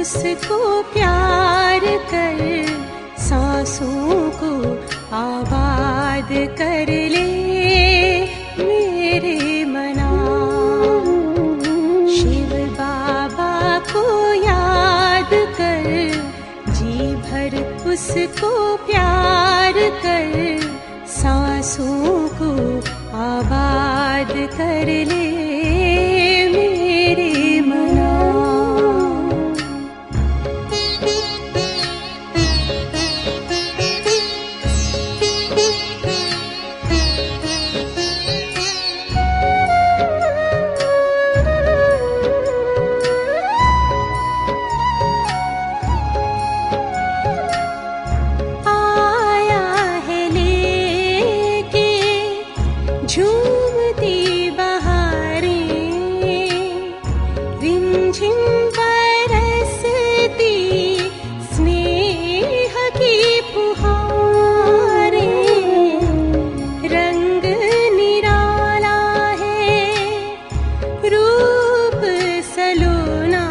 उसको प्यार कर, सांसों को आबाद कर ले मेरे मना। शिव बाबा को याद कर, जी भर उसको प्यार कर, सांसों को आबाद कर ले मेरे मना। झूमती बहारें, रिमझिम बरसती स्नेह की फुहारें। रंग निराला है, रूप सलोना,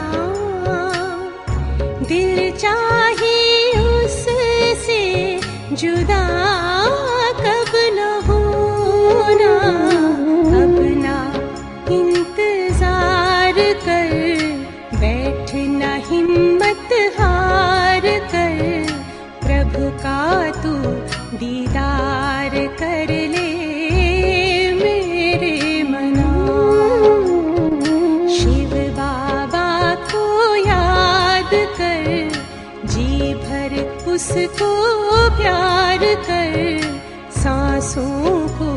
दिल चाहे उससे जुदा कब न होना। अपना इंतजार कर, बैठना हिम्मत हार कर, प्रभु का तू दीदार कर ले मेरे मना। शिव बाबा को याद कर, जी भर उसको प्यार कर, सांसों को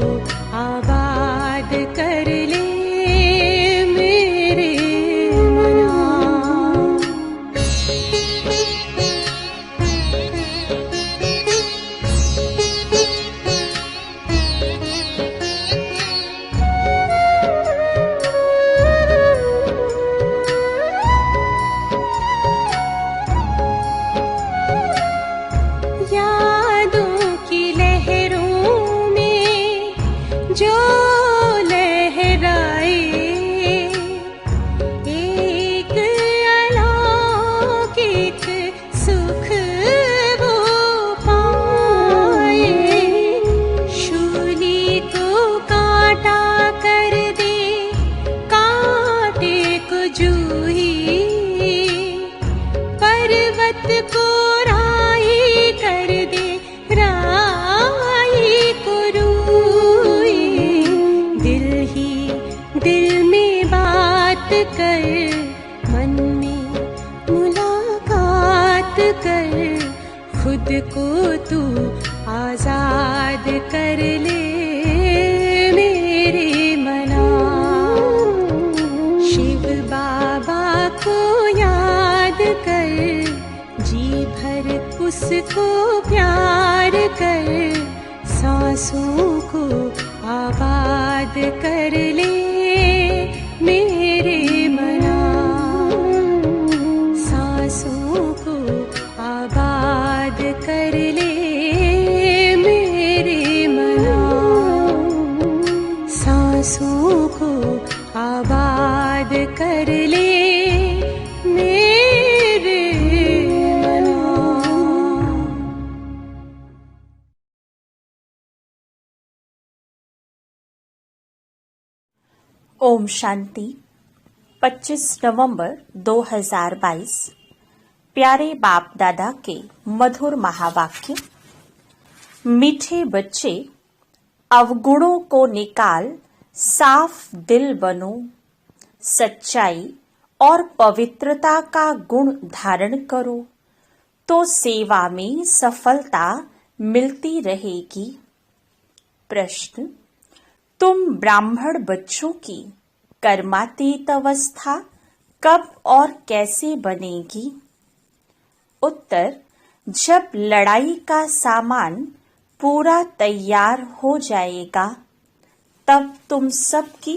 आबाद कर ले मेरे मना। यादों की लहरों में जो लहराए, एक अलौकिक सुख वो पाए। शूली को कांटा कर दे, कांटे को जूही, पर्वत को राही कर दे, राही को रूई। दिल ही दिल में बात कर, मन में मुलाकात कर, खुद को तू आजाद कर ले मेरे मना। शिव बाबा को याद कर, जी भर उसको प्यार कर, सांसों को आबाद कर ले मेरे मना। सांसों को आबाद कर ले मेरे मना। सांसों को आबाद कर ले मेरे मना। ओम शांति। 25 नवंबर 2022। प्यारे बाप दादा के मधुर महावाक्य। मीठे बच्चे, अवगुणों को निकाल साफ दिल बनो, सच्चाई और पवित्रता का गुण धारण करो तो सेवा में सफलता मिलती रहेगी। प्रश्न, तुम ब्राह्मण बच्चों की कर्मातीत अवस्था कब और कैसे बनेगी? उत्तर, जब लड़ाई का सामान पूरा तैयार हो जाएगा तब तुम सबकी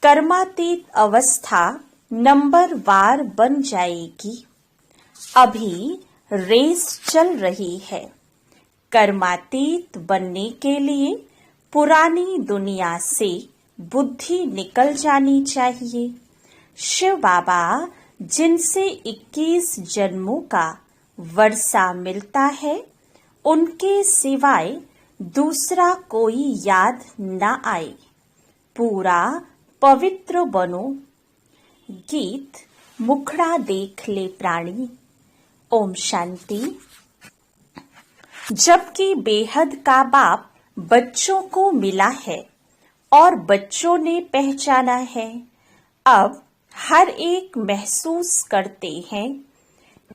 कर्मातीत अवस्था नंबरवार बन जाएगी। अभी रेस चल रही है। कर्मातीत बनने के लिए पुरानी दुनिया से बुद्धि निकल जानी चाहिए। शिव बाबा जिनसे 21 जन्मों का वर्षा मिलता है, उनके सिवाय दूसरा कोई याद न आए। पूरा पवित्र बनो। गीत मुखड़ा देख ले प्राणी। ओम शांति। जबकि बेहद का बाप बच्चों को मिला है और बच्चों ने पहचाना है, अब हर एक महसूस करते हैं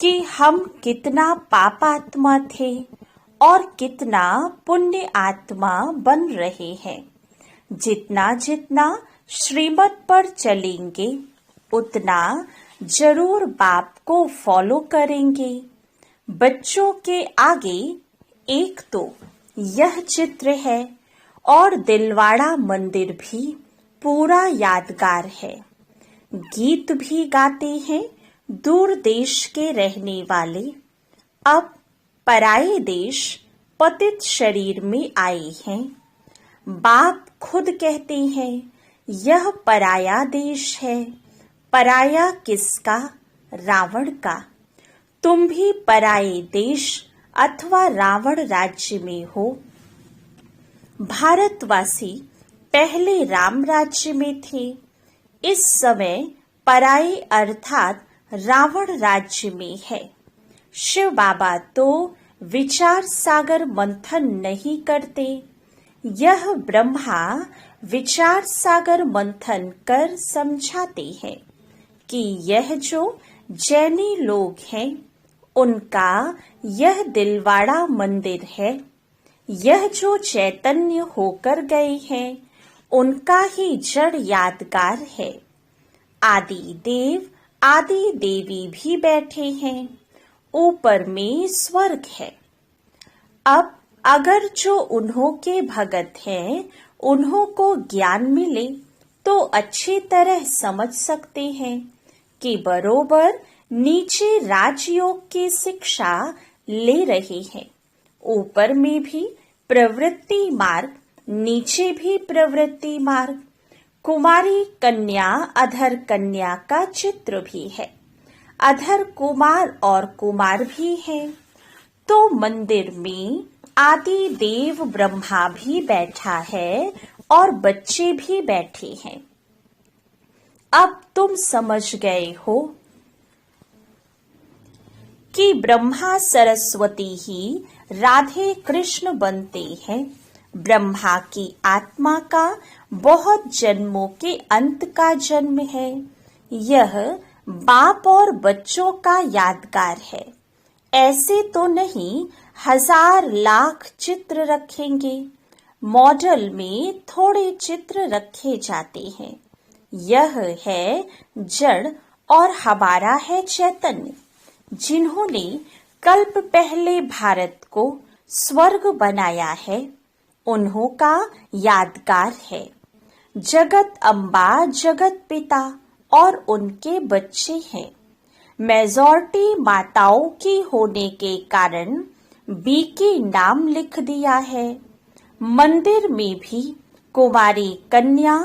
कि हम कितना पापात्मा थे और कितना पुण्य आत्मा बन रहे हैं। जितना जितना श्रीमत पर चलेंगे, उतना जरूर बाप को फॉलो करेंगे। बच्चों के आगे एक तो यह चित्र है और दिलवाड़ा मंदिर भी पूरा यादगार है। गीत भी गाते हैं दूर देश के रहने वाले। अब पराये देश पतित शरीर में आए हैं। बाप खुद कहते हैं, यह पराया देश है। पराया किसका? रावण का। तुम भी पराये देश अथवा रावण राज्य में हो। भारतवासी पहले राम राज्य में थे, इस समय पराये अर्थात रावण राज्य में है। शिव बाबा तो विचार सागर मंथन नहीं करते। यह ब्रह्मा विचार सागर मंथन कर समझाते हैं कि यह जो जैनी लोग हैं, उनका यह दिलवाड़ा मंदिर है। यह जो चैतन्य होकर गए हैं, उनका ही जड़ यादगार है। आदि देव आदि देवी भी बैठे हैं। ऊपर में स्वर्ग है। अब अगर जो उन्हों के भगत हैं, उन्हों को ज्ञान मिले तो अच्छी तरह समझ सकते हैं कि बरोबर नीचे राजयोग की शिक्षा ले रहे हैं। ऊपर में भी प्रवृत्ति मार्ग, नीचे भी प्रवृत्ति मार्ग। कुमारी कन्या अधर कन्या का चित्र भी है। अधर कुमार और कुमार भी हैं। तो मंदिर में आदि देव ब्रह्मा भी बैठा है और बच्चे भी बैठे हैं। अब तुम समझ गए हो कि ब्रह्मा सरस्वती ही राधे कृष्ण बनते हैं। ब्रह्मा की आत्मा का बहुत जन्मों के अंत का जन्म है। यह बाप और बच्चों का यादगार है। ऐसे तो नहीं 1000 लाख चित्र रखेंगे। मॉडल में थोड़े चित्र रखे जाते हैं। यह है जड़ और हमारा है चैतन्य, जिन्होंने कल्प पहले भारत को स्वर्ग बनाया है। उन्हों का यादगार है। जगत अम्बा जगत पिता और उनके बच्चे हैं। मेजॉरिटी माताओं की होने के कारण बी की नाम लिख दिया है। मंदिर में भी कुमारी कन्या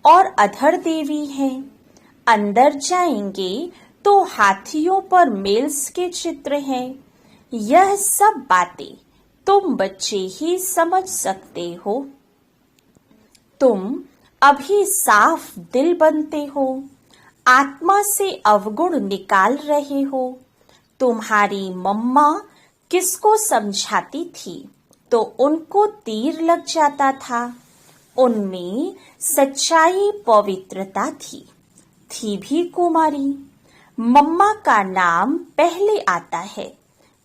और अधर देवी हैं। अंदर जाएंगे तो हाथियों पर मेल्स के चित्र हैं। यह सब बातें तुम बच्चे ही समझ सकते हो। तुम अभी साफ दिल बनते हो। आत्मा से अवगुण निकाल रहे हो। तुम्हारी मम्मा किसको समझाती थी तो उनको तीर लग जाता था। उनमें सच्चाई पवित्रता थी भी कुमारी। मम्मा का नाम पहले आता है।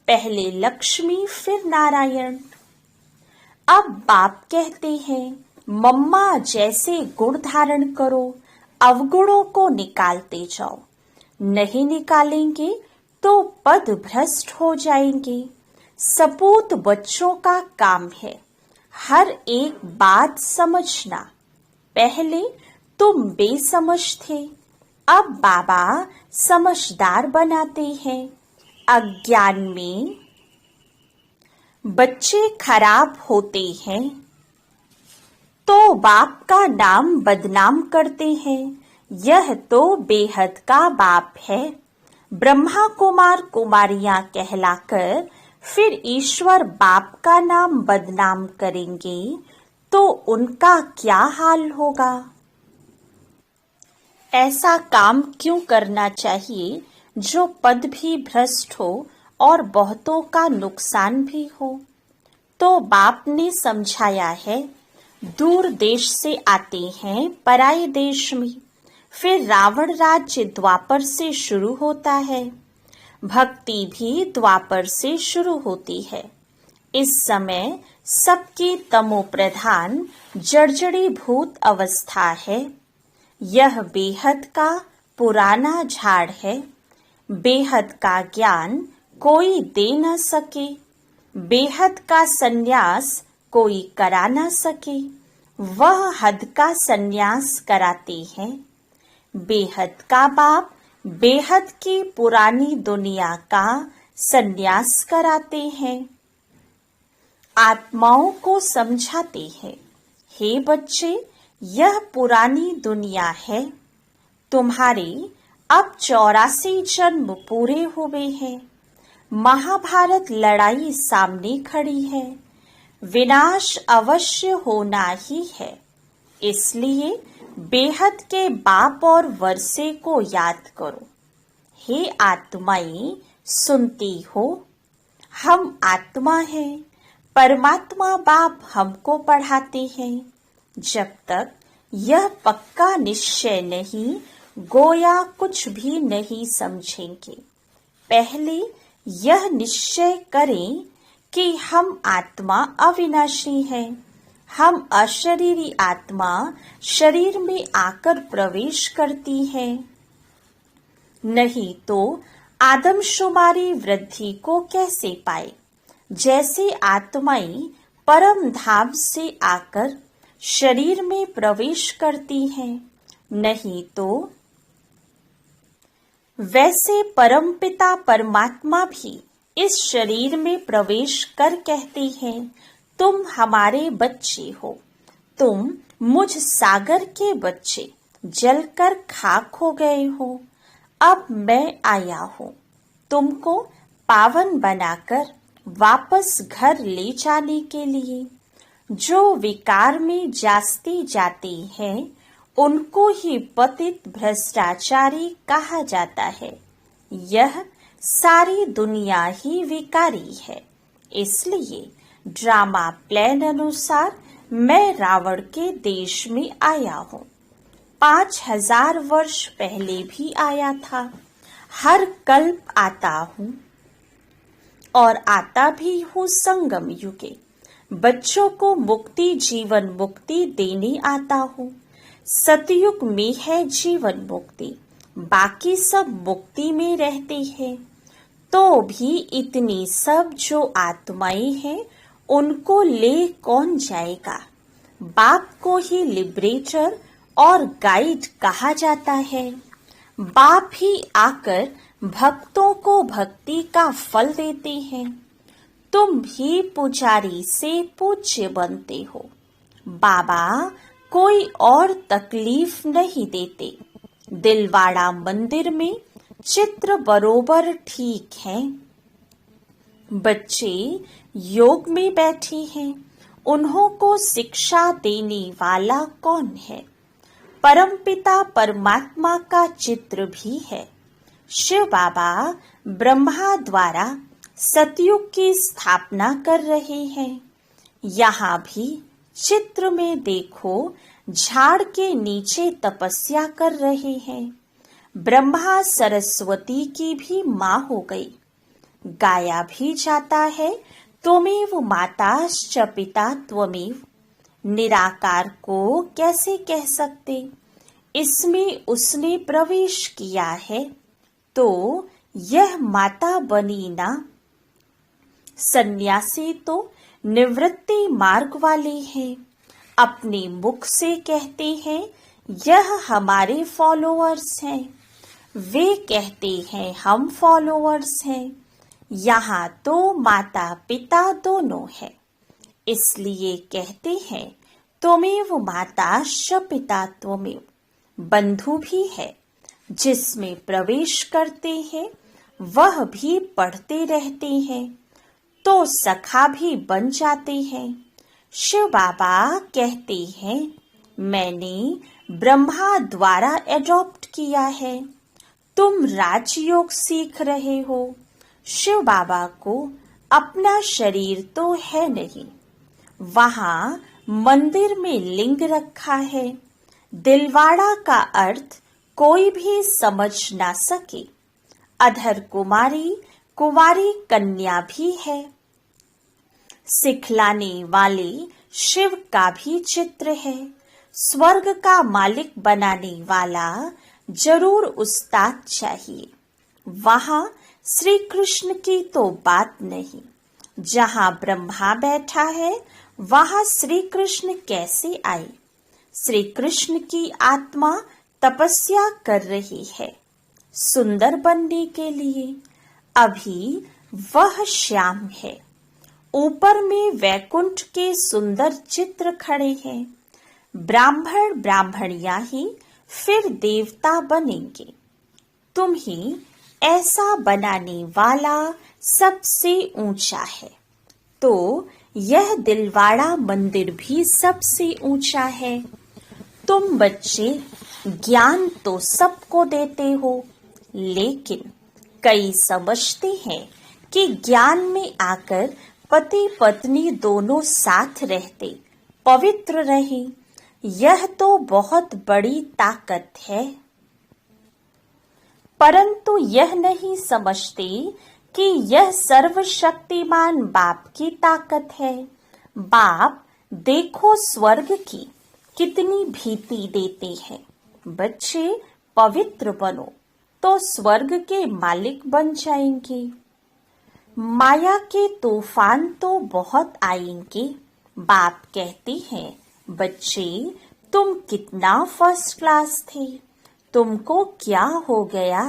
पहले लक्ष्मी फिर नारायण। अब बाप कहते हैं, मम्मा जैसे गुण धारण करो, अवगुणों को निकालते जाओ। नहीं निकालेंगे तो पद भ्रष्ट हो जाएंगे। सपूत बच्चों का काम है हर एक बात समझना। पहले तुम बेसमझ थे, अब बाबा समझदार बनाते हैं। अज्ञान में बच्चे खराब होते हैं तो बाप का नाम बदनाम करते हैं। यह तो बेहद का बाप है। ब्रह्मा कुमार कुमारियां कहलाकर फिर ईश्वर बाप का नाम बदनाम करेंगे तो उनका क्या हाल होगा। ऐसा काम क्यों करना चाहिए जो पद भी भ्रष्ट हो और बहुतों का नुकसान भी हो। तो बाप ने समझाया है, दूर देश से आते हैं पराये देश में, फिर रावण राज्य द्वापर से शुरू होता है, भक्ति भी द्वापर से शुरू होती है। इस समय सबकी तमो प्रधान जर्जरी भूत अवस्था है। यह बेहद का पुराना झाड़ है। बेहद का ज्ञान कोई दे न सके, बेहद का सन्यास कोई करा न सके, वह हद का सन्यास कराते हैं। बेहद का बाप बेहद की पुरानी दुनिया का सन्यास कराते हैं। आत्माओं को समझाते हैं, हे बच्चे, यह पुरानी दुनिया है। तुम्हारे अब 84 जन्म पूरे हुए हैं। महाभारत लड़ाई सामने खड़ी है। विनाश अवश्य होना ही है। इसलिए बेहद के बाप और वर्षे को याद करो। हे आत्माएं, सुनती हो? हम आत्मा हैं। परमात्मा बाप हमको पढ़ाते हैं। जब तक यह पक्का निश्चय नहीं, गोया कुछ भी नहीं समझेंगे। पहले यह निश्चय करें कि हम आत्मा अविनाशी हैं। हम अशरीरी आत्मा शरीर में आकर प्रवेश करती है। नहीं तो आदमशुमारी वृद्धि को कैसे पाए। जैसे आत्माएं परम धाम से आकर शरीर में प्रवेश करती हैं, नहीं तो वैसे परमपिता परमात्मा भी इस शरीर में प्रवेश कर कहते हैं, तुम हमारे बच्चे हो। तुम मुझ सागर के बच्चे जलकर खाक हो गए हो। अब मैं आया हूँ तुमको पावन बनाकर वापस घर ले जाने के लिए। जो विकार में जाते जाते हैं उनको ही पतित भ्रष्टाचारी कहा जाता है। यह सारी दुनिया ही विकारी है। इसलिए ड्रामा प्लान अनुसार मैं रावण के देश में आया हूँ। 5000 वर्ष पहले भी आया था। हर कल्प आता हूँ और आता भी हूँ संगम युगे। बच्चों को मुक्ति जीवन मुक्ति देने आता हूँ। सतयुग में है जीवन मुक्ति, बाकी सब मुक्ति में रहते हैं। तो भी इतनी सब जो आत्माएं हैं उनको ले कौन जाएगा। बाप को ही लिबरेटर और गाइड कहा जाता है। बाप ही आकर भक्तों को भक्ति का फल देते हैं। तुम भी पुजारी से पूज्य बनते हो। बाबा कोई और तकलीफ नहीं देते। दिलवाड़ा मंदिर में चित्र बरोबर ठीक है। बच्चे योग में बैठे हैं, उन्हों को शिक्षा देने वाला कौन है? परमपिता परमात्मा का चित्र भी है। शिव बाबा ब्रह्मा द्वारा सतयुग की स्थापना कर रहे हैं। यहाँ भी चित्र में देखो, झाड़ के नीचे तपस्या कर रहे हैं। ब्रह्मा सरस्वती की भी माँ हो गई। गाया भी जाता है, त्वमेव माताश्च पिता त्वमेव। निराकार को कैसे कह सकते? इसमें उसने प्रवेश किया है तो यह माता बनी ना। सन्यासी तो निवृत्ति मार्ग वाले हैं। अपने मुख से कहते हैं यह हमारे फॉलोअर्स हैं। वे कहते हैं हम फॉलोअर्स हैं। यहाँ तो माता पिता दोनों है। इसलिए कहते हैं त्वमेव माताश्च पिता त्वमेव। बंधु भी है जिसमें प्रवेश करते हैं वह भी पढ़ते रहते हैं तो सखा भी बन जाते हैं। शिव बाबा कहते हैं, मैंने ब्रह्मा द्वारा एडॉप्ट किया है, तुम राजयोग सीख रहे हो। शिव बाबा को अपना शरीर तो है नहीं। वहां मंदिर में लिंग रखा है। दिलवाड़ा का अर्थ कोई भी समझ ना सके। अधर कुमारी कुंवारी कन्या भी है। सिखलाने वाले शिव का भी चित्र है। स्वर्ग का मालिक बनाने वाला जरूर उस्ताद चाहिए। वहां श्री कृष्ण की तो बात नहीं। जहां ब्रह्मा बैठा है वहां श्री कृष्ण कैसे आए? श्री कृष्ण की आत्मा तपस्या कर रही है सुंदर बनने के लिए। अभी वह श्याम है। ऊपर में वैकुंठ के सुंदर चित्र खड़े हैं। ब्राह्मण ब्राह्मणियां ही फिर देवता बनेंगे। तुम ही ऐसा बनाने वाला सबसे ऊंचा है। तो यह दिलवाड़ा मंदिर भी सबसे ऊंचा है। तुम बच्चे ज्ञान तो सबको देते हो, लेकिन कई समझते हैं कि ज्ञान में आकर पति पत्नी दोनों साथ रहते, पवित्र रहे। यह तो बहुत बड़ी ताकत है। परंतु यह नहीं समझते कि यह सर्वशक्तिमान बाप की ताकत है। बाप देखो स्वर्ग की कितनी भीति देते हैं। बच्चे पवित्र बनो तो स्वर्ग के मालिक बन जाएंगे। माया के तूफान तो बहुत आएंगे। बाप कहते हैं, बच्चे तुम कितना फर्स्ट क्लास थे, तुमको क्या हो गया?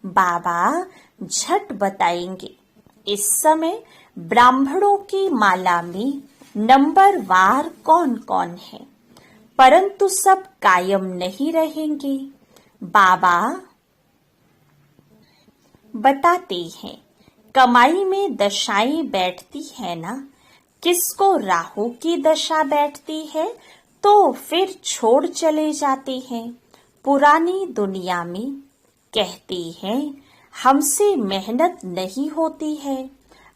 बाबा झट बताएंगे। इस समय ब्राह्मणों की माला में नंबर वार कौन कौन है, परंतु सब कायम नहीं रहेंगे। बाबा बताते हैं, कमाई में दशाएं बैठती है ना। किसको राहु की दशा बैठती है तो फिर छोड़ चले जाते हैं पुरानी दुनिया में। कहते हैं हमसे मेहनत नहीं होती है,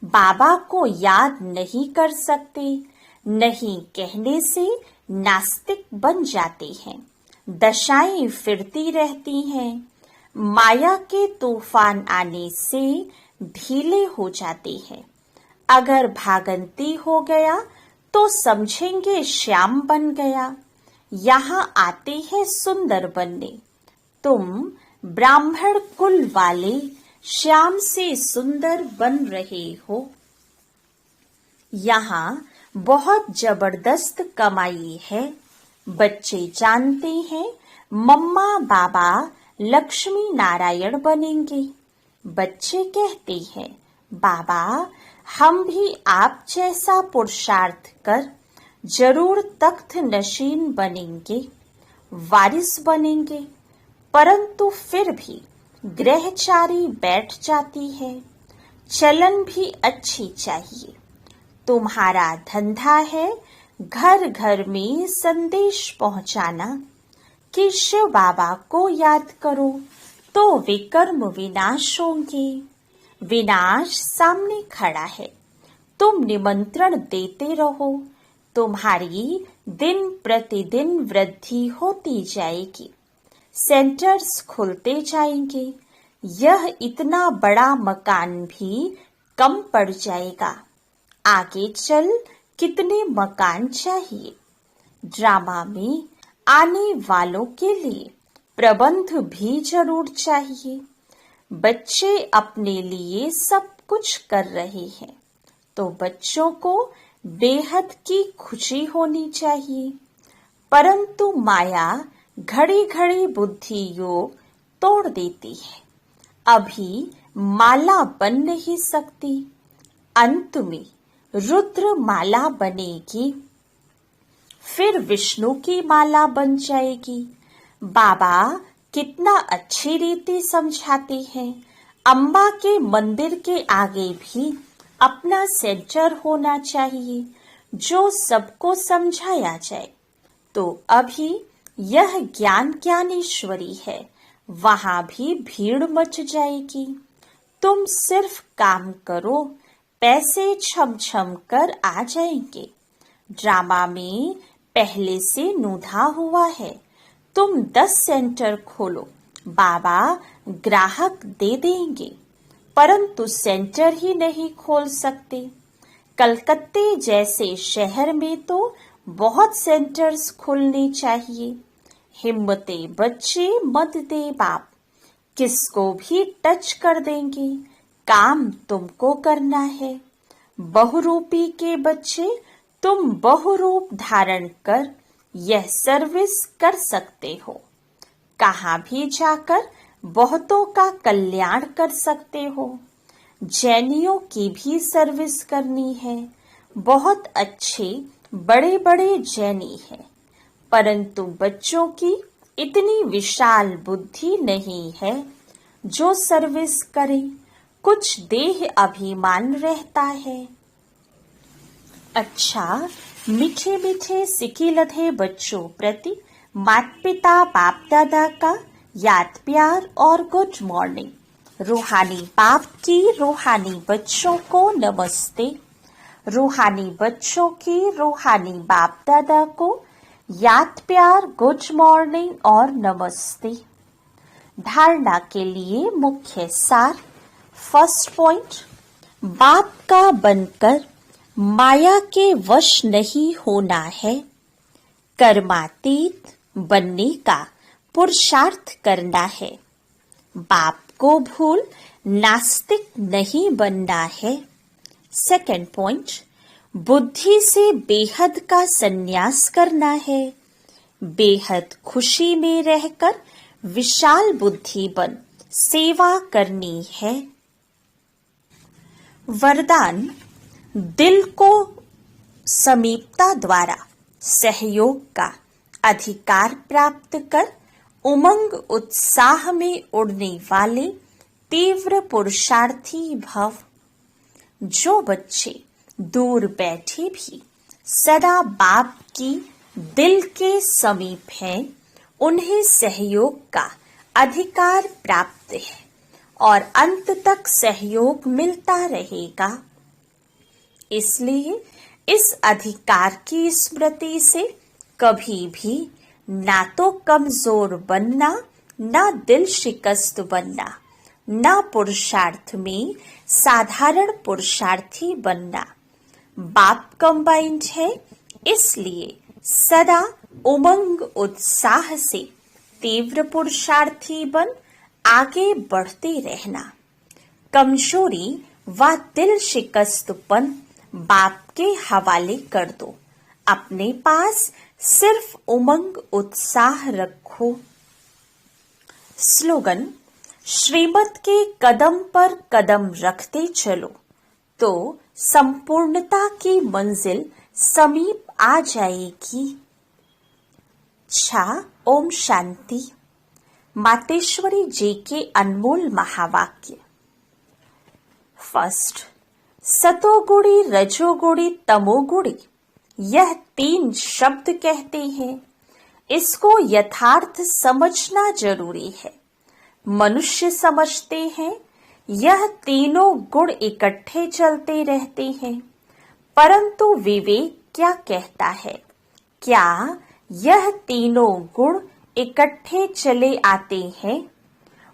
बाबा को याद नहीं कर सकते। नहीं कहने से नास्तिक बन जाते हैं। दशाएं फिरती रहती हैं। माया के तूफान आने से ढीले हो जाते हैं। अगर भागंती हो गया तो समझेंगे श्याम बन गया। यहाँ आते हैं सुंदर बनने। तुम ब्राह्मण कुल वाले श्याम से सुंदर बन रहे हो। यहाँ बहुत जबरदस्त कमाई है। बच्चे जानते हैं मम्मा बाबा लक्ष्मी नारायण बनेंगे। बच्चे कहते हैं, बाबा हम भी आप जैसा पुरुषार्थ कर जरूर तख्त नशीन बनेंगे, वारिस बनेंगे। परंतु फिर भी ग्रहचारी बैठ जाती है। चलन भी अच्छी चाहिए। तुम्हारा धंधा है घर घर में संदेश पहुंचाना कि शिव बाबा को याद करो तो विकर्म विनाश होंगे। विनाश सामने खड़ा है। तुम निमंत्रण देते रहो। तुम्हारी दिन प्रतिदिन वृद्धि होती जाएगी। सेंटर्स खुलते जाएंगे। यह इतना बड़ा मकान भी कम पड़ जाएगा। आगे चल कितने मकान चाहिए। ड्रामा में आने वालों के लिए प्रबंध भी जरूर चाहिए। बच्चे अपने लिए सब कुछ कर रहे हैं तो बच्चों को बेहद की खुशी होनी चाहिए। परंतु माया घड़ी घड़ी बुद्धि योग तोड़ देती है। अभी माला बन नहीं सकती। अंत में रुद्र माला बनेगी, फिर विष्णु की माला बन जाएगी। बाबा कितना अच्छी रीति समझाते हैं। अम्बा के मंदिर के आगे भी अपना सेंटर होना चाहिए जो सबको समझाया जाए। तो अभी यह ज्ञान ज्ञानेश्वरी है, वहां भी भीड़ मच जाएगी। तुम सिर्फ काम करो, पैसे छम छम कर आ जाएंगे। ड्रामा में पहले से नूधा हुआ है। तुम 10 सेंटर खोलो, बाबा ग्राहक दे देंगे, परंतु सेंटर ही नहीं खोल सकते। कलकत्ते जैसे शहर में तो बहुत सेंटर्स खुलने चाहिए। हिम्मते बच्चे मत दे बाप, किसको भी टच कर देंगे, काम तुमको करना है। बहुरूपी के बच्चे, तुम बहुरूप धारण कर यह सर्विस कर सकते हो। कहाँ भी जाकर बहुतों का कल्याण कर सकते हो। जैनियों की भी सर्विस करनी है। बहुत अच्छे बड़े बड़े जैनी हैं, परंतु बच्चों की इतनी विशाल बुद्धि नहीं है जो सर्विस करें। कुछ देह अभिमान रहता है। अच्छा, मीठे मीठे सिकी लधे बच्चों प्रति माता पिता बाप दादा का याद प्यार और गुड मॉर्निंग। रूहानी बाप की रूहानी बच्चों को नमस्ते। रूहानी बच्चों की रूहानी बाप दादा को याद प्यार गुड मॉर्निंग और नमस्ते। धारणा के लिए मुख्य सार। फर्स्ट पॉइंट, बाप का बनकर माया के वश नहीं होना है। कर्मातीत बनने का पुरुषार्थ करना है। बाप को भूल नास्तिक नहीं बनना है। सेकंड पॉइंट, बुद्धि से बेहद का संन्यास करना है। बेहद खुशी में रहकर विशाल बुद्धि बन सेवा करनी है। वरदान, दिल को समीपता द्वारा सहयोग का अधिकार प्राप्त कर उमंग उत्साह में उड़ने वाले तीव्र पुरुषार्थी भव। जो बच्चे दूर बैठे भी सदा बाप की दिल के समीप हैं, उन्हें सहयोग का अधिकार प्राप्त है और अंत तक सहयोग मिलता रहेगा। इसलिए इस अधिकार की स्मृति से कभी भी ना तो कमजोर बनना, ना दिल शिकस्त बनना, ना पुरुषार्थ में साधारण पुरुषार्थी बनना। बाप कंबाइंड है, इसलिए सदा उमंग उत्साह से तीव्र पुरुषार्थी बन आगे बढ़ते रहना। कमजोरी व दिल शिकस्तपन बाप के हवाले कर दो। अपने पास सिर्फ उमंग उत्साह रखो। स्लोगन, श्रीमत के कदम पर कदम रखते चलो तो संपूर्णता की मंजिल समीप आ जाएगी। ओम शांति। मातेश्वरी जी के अनमोल महावाक्य। फर्स्ट, सतोगुणी रजोगुणी तमोगुणी, यह 3 शब्द कहते हैं। इसको यथार्थ समझना जरूरी है। मनुष्य समझते हैं यह तीनों गुण इकट्ठे चलते रहते हैं, परंतु विवेक क्या कहता है? क्या यह तीनों गुण इकट्ठे चले आते हैं?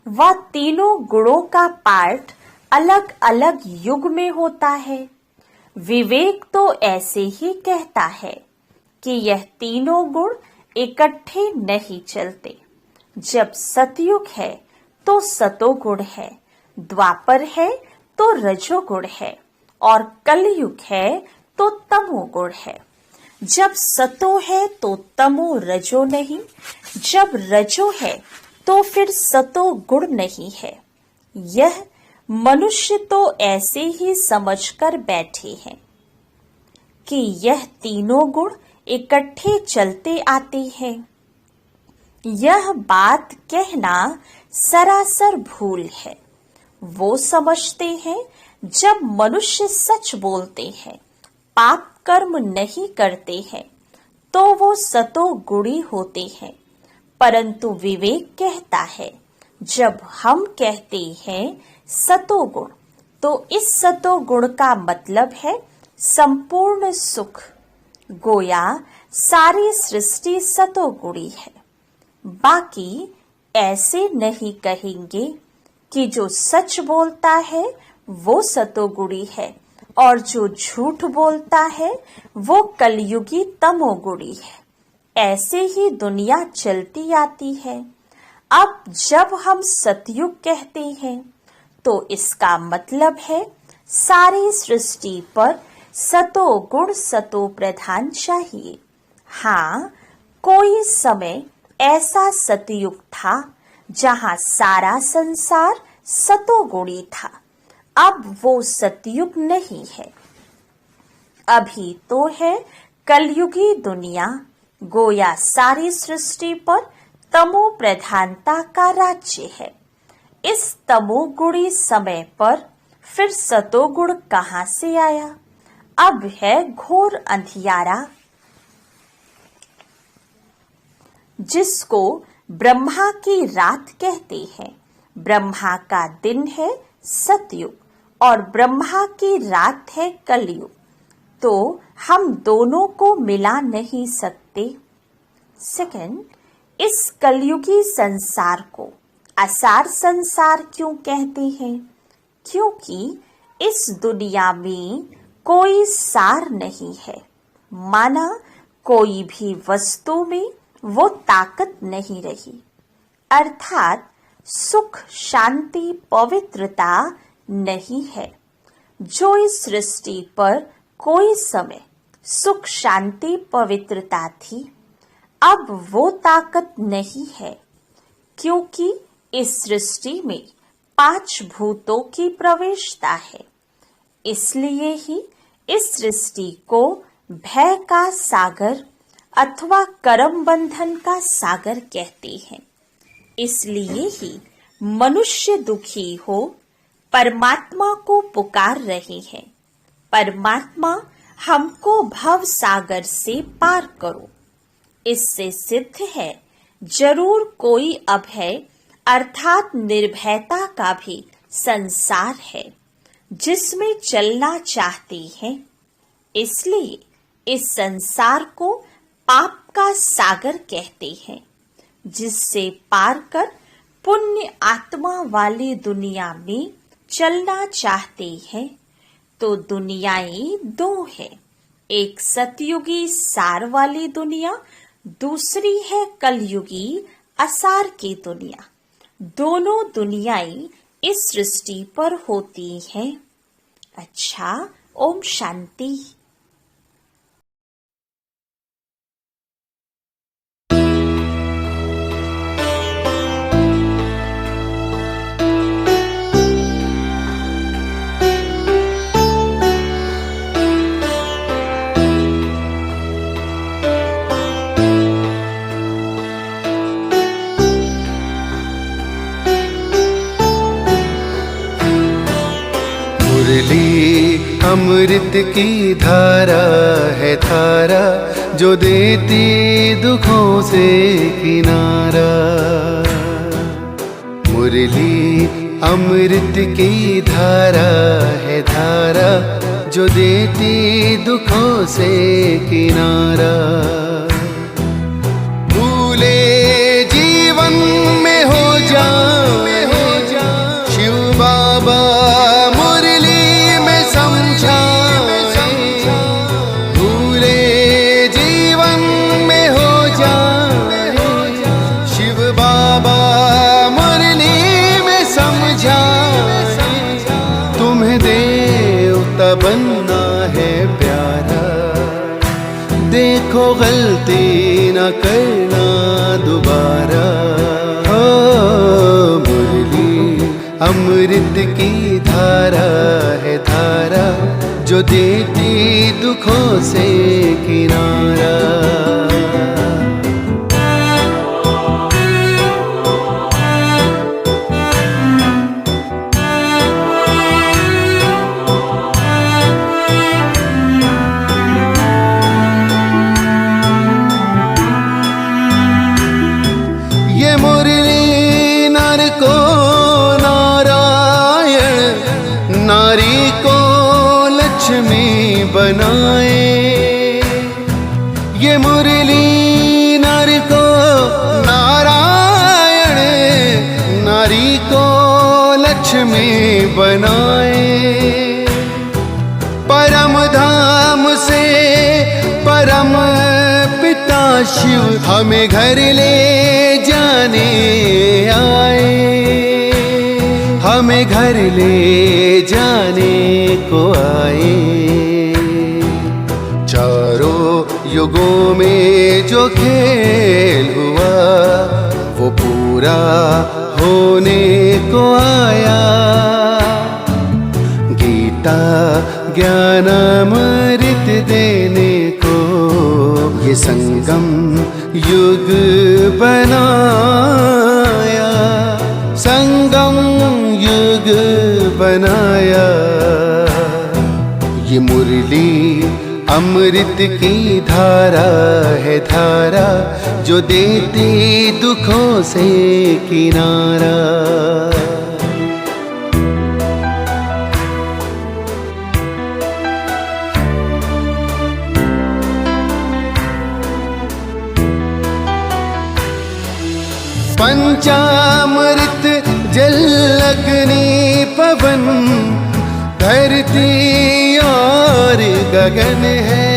वह तीनों गुणों का पार्ट अलग अलग युग में होता है। विवेक तो ऐसे ही कहता है कि यह तीनों गुण इकट्ठे नहीं चलते। जब सतयुग है तो सतोगुण है, द्वापर है तो रजोगुण है और कलयुग है तो तमोगुण है। जब सतो है तो तमो रजो नहीं, जब रजो है तो फिर सतो गुण नहीं है। यह मनुष्य तो ऐसे ही समझकर बैठे हैं कि यह तीनों गुण इकट्ठे चलते आते हैं। यह बात कहना सरासर भूल है। वो समझते हैं जब मनुष्य सच बोलते हैं, पाप कर्म नहीं करते हैं, तो वो सतोगुणी होते हैं। परंतु विवेक कहता है जब हम कहते हैं सतोगुण, तो इस सतोगुण का मतलब है संपूर्ण सुख। गोया सारी सृष्टि सतोगुणी है। बाकी ऐसे नहीं कहेंगे कि जो सच बोलता है वो सतोगुणी है और जो झूठ बोलता है वो कलयुगी तमोगुणी है। ऐसे ही दुनिया चलती आती है। अब जब हम सतयुग कहते हैं तो इसका मतलब है सारी सृष्टि पर सतोगुण सतो प्रधान चाहिए। हाँ, कोई समय ऐसा सतयुग था जहाँ सारा संसार सतोगुणी था। अब वो सतयुग नहीं है, अभी तो है कलयुगी दुनिया। गोया सारी सृष्टि पर तमो प्रधानता का राज्य है। इस तमोगुणी समय पर फिर सतोगुण कहाँ से आया? अब है घोर अंधियारा, जिसको ब्रह्मा की रात कहते हैं। ब्रह्मा का दिन है सतयुग और ब्रह्मा की रात है कलयुग, तो हम दोनों को मिला नहीं सकते। सेकंड, इस कलयुगी संसार को असार संसार क्यों कहते हैं? क्योंकि इस दुनिया में कोई सार नहीं है। माना कोई भी वस्तु में वो ताकत नहीं रही, अर्थात सुख शांति पवित्रता नहीं है। जो इस सृष्टि पर कोई समय सुख शांति पवित्रता थी, अब वो ताकत नहीं है, क्योंकि इस सृष्टि में 5 भूतों की प्रवेशता है। इसलिए ही इस सृष्टि को भय का सागर अथवा कर्म बंधन का सागर कहते हैं। इसलिए ही मनुष्य दुखी हो परमात्मा को पुकार रहे हैं, परमात्मा हमको भव सागर से पार करो। इससे सिद्ध है जरूर कोई अभय अर्थात निर्भयता का भी संसार है जिसमें चलना चाहते हैं। इसलिए इस संसार को पाप का सागर कहते हैं, जिससे पार कर पुण्य आत्मा वाली दुनिया में चलना चाहते हैं। तो दुनियाएं 2 है, एक सतयुगी सार वाली दुनिया, दूसरी है कलयुगी असार की दुनिया। दोनों दुनियाएं इस सृष्टि पर होती हैं। अच्छा, ओम शांति। मुरली अमृत की धारा है धारा, जो देती दुखों से किनारा। मुरली अमृत की धारा है धारा, जो देती दुखों से किनारा। भूले जीवन में हो जा शिव बाबा मुरली में समझा। भूले जीवन में हो जा शिव बाबा मुरली में समझा। तुम्हें देवता बनना है प्यारा, देखो गलती न करना दोबारा। मुरली अमृत की धारा है धारा, जो देती दुखों से किनारा। मुरली नर को नारायण, नारी को लक्ष्मी बनाए। परम धाम से परम पिता शिव हमें घर ले जाने आए, हमें घर ले जाने को आए। चारों युगों में जो खेल हुआ वो पूरा होने को आया। गीता ज्ञान अमृत देने को ये संगम युग बनाया, संगम युग बनाया। ये मुरली अमृत की धारा है, धारा जो देती दुखों से किनारा। पंचामृत जल अग्नि पवन, धरती और गगन है।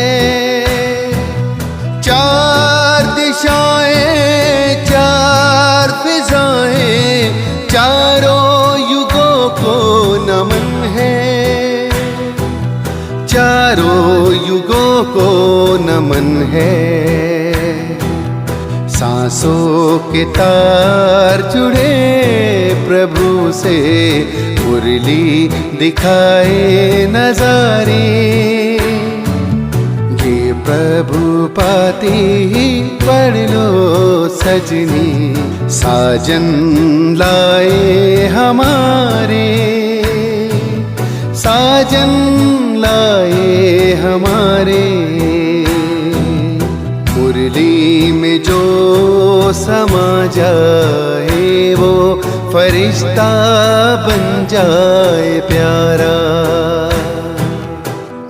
चार दिशाएं चार फिजाएं, चारों युगों को नमन है, चारों युगों को नमन है। सांसों के तार जुड़े प्रभु से, मुरली दिखाए नजारे। ये प्रभु पाती ही पढ़ लो सजनी, साजन लाए हमारे, साजन लाए हमारे। मुरली में जो समा जाए वो फरिश्ता बन जाए प्यारा।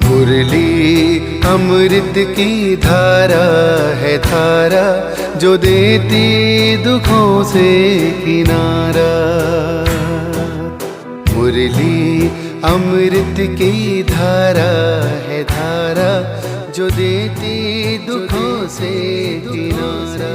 मुरली अमृत की धारा है, धारा जो देती दुखों से किनारा। मुरली अमृत की धारा है, धारा जो देती दुखों से किनारा।